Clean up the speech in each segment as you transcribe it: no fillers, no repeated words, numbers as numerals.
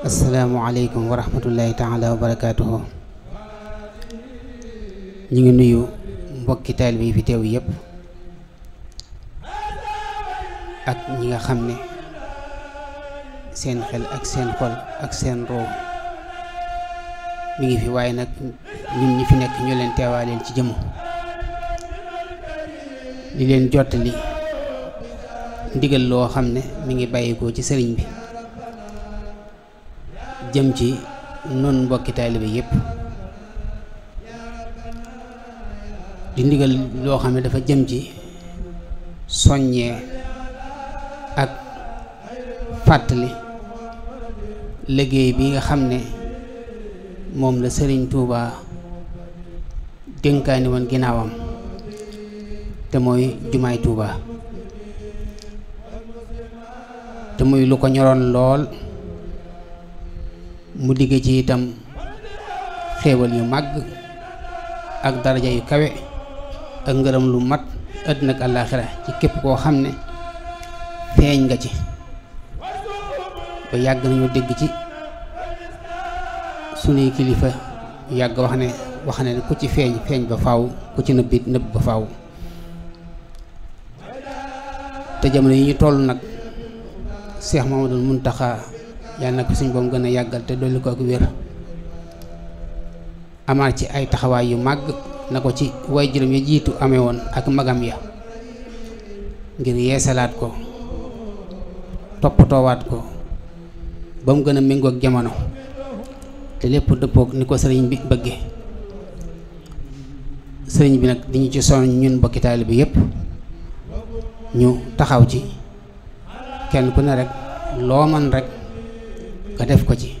asalaamualeykum wa rahmatullahi taala wa barakaatuhu. ñu ngi nuyu mbokki taalibe yi fi teew yëpp ak ñi nga xam ne seen xel ak seen xol ak seen roo mi ngi fi, waaye nag ñun ñi fi nekk ñu leen teewaaleel ci jëmm di leen jottali ndigal loo xam ne mi ngi bàyyikoo ci sëriñ bi jëm ci nun mbokki taalibe yépp, di ndigal loo xam ne dafa jëm ci soññee ak fàttali liggéey bi nga xam ne moom la sëriñ Tuuba dénkaani woon ginnaawam te mooy jumaay Tuuba, te muy lu ko ñoroon lool. mu digge ci itam xéewal yu màgg ak daraja yu kawe ak ngërëm lu mat àddina ak àllaaxira ci képp koo xam ne feeñ nga ci. ba yàgg nañu dégg ci sunuy kilifa yàgg wax ne ku ci feeñ ba faaw, ku ci nëbbit nëbb ba faaw. te jamono yi ñu toll nag Cheikh Mamadou Muntaxa yàlla na ko suñ boom gën a yàggal te dolli ko ak wér, amaat ci ay taxawaay yu màgg na ko ci way juróom ya jiitu amee woon ak magam ya, ngir yeesalaat ko, toppatoowaat ko ba mu gën a méngoo ak jamono te lépp dëppook ni ko sëriñ bi bëgge. sëriñ bi nag diñu ci sonn ñun mbokki taalibe bi yépp ñu taxaw ci, kenn ku ne rek loo man rek nga def ko ci,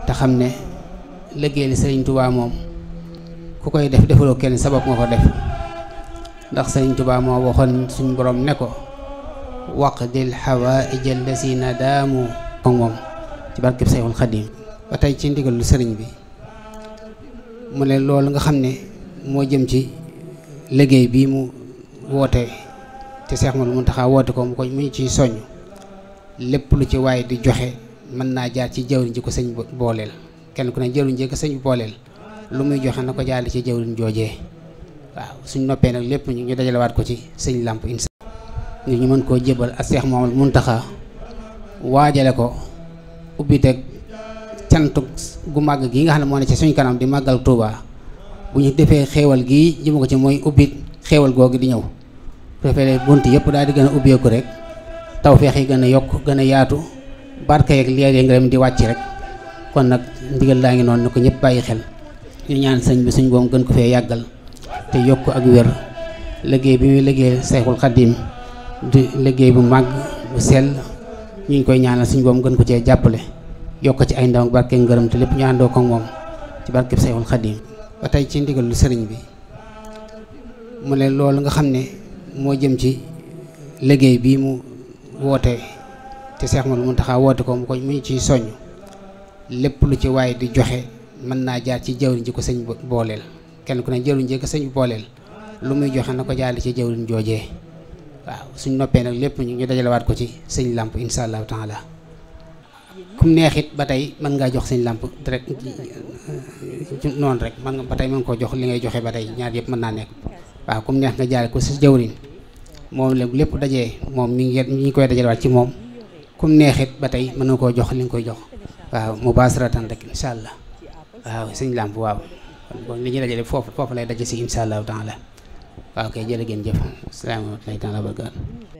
te xam ne liggéey li sëriñ Tuubaa moom ku koy def defaloo kenn sabab nga ko def, ndax sëriñ Tuubaa moo waxoon suñ borom ne ko waqdil hawaa'ij allazina daamu ak moom ci barkeb Seexul Xadiim. ba tey ci ndigalu sëriñ bi mu ne loolu nga xam ne moo jëm ci liggéey bi mu woote te Seex Muntaxa woote ko mu ñu ciy soññ, lépp lu ci waaye di joxe mën naa jaar ci jawriñ ji ko sëñ booleel. kenn ku ne jawriñ ji ko sëñ booleel lu muy joxe na ko jaarale ci jawriñ joojee. waaw suñ noppee nag lépp ñu dajalewaat ko ci sëñ làmp insa ngir ñu mën koo jébal ak Seex Mamadu Muntaxa waajale ko ubbi teg cantu gu màgg gi nga xam ne moo ne ci suñ kanam di màggal Tuuba. bu ñu defee xéewal gii jëma ko ci mooy ubbi xéewal googu di ñëw préféré bunt yëpp daal di gën a ubbeeku rek, tawfeex yi gën a yokk gën a yaatu, barke yeeg leer nga dem di wàcc rek. kon nag ndigal laa ngi noonu na ko ñëpp bàyyi xel, ñu ñaan sëñ bi suñ boom gën ko fee yàggal te yokk ak wér. liggéey bi muy liggéey Seexul Xadiim di liggéey bu màgg bu sell, ñu ngi koy ñaanal suñ boom gën ko cee jàppale, yokk ci ay ndaw barke ngërëm te lépp ñu àndoo ko moom ci barkeb Seexul Xadiim. ba tey ci ndigalu sëriñ bi mu ne loolu nga xam ne moo jëm ci liggéey bi mu woote te Seex Muntaxa woote ko mu ñu ciy soññ, lépp lu ci waaye di joxe mën naa jaar ci jawriñ ji ko sëñ booleel. kenn ku ne jawriñ ji ko sëñ booleel lu muy joxe na ko jaarale ci jawriñ joojee. waaw suñ noppee nag lépp ñu dajalewaat ko ci sëñ làmp insha allahu taala. kum neexit ba tey mën ngaa jox sëñ làmp direct noonu rek man nga ba tey mën koo jox li ngay joxe ba tey, ñaar yëpp mën naa nekk. waaw kum neex nga jaare ko si jawriñ moom lépp dajee moom mi ngi koy dajalewaat ci moom. kum neexit ba tey mën na koo jox li nga koy jox. waaw mubaasaratan rek incha allah. waaw sëñ làmp waaw kon li ñuy dajale foofu lay daje si incha allahu taala. waaw kay jërë ngeen jëf. asalaamaaleykum wa rahmatullaahi wa barakaatuh.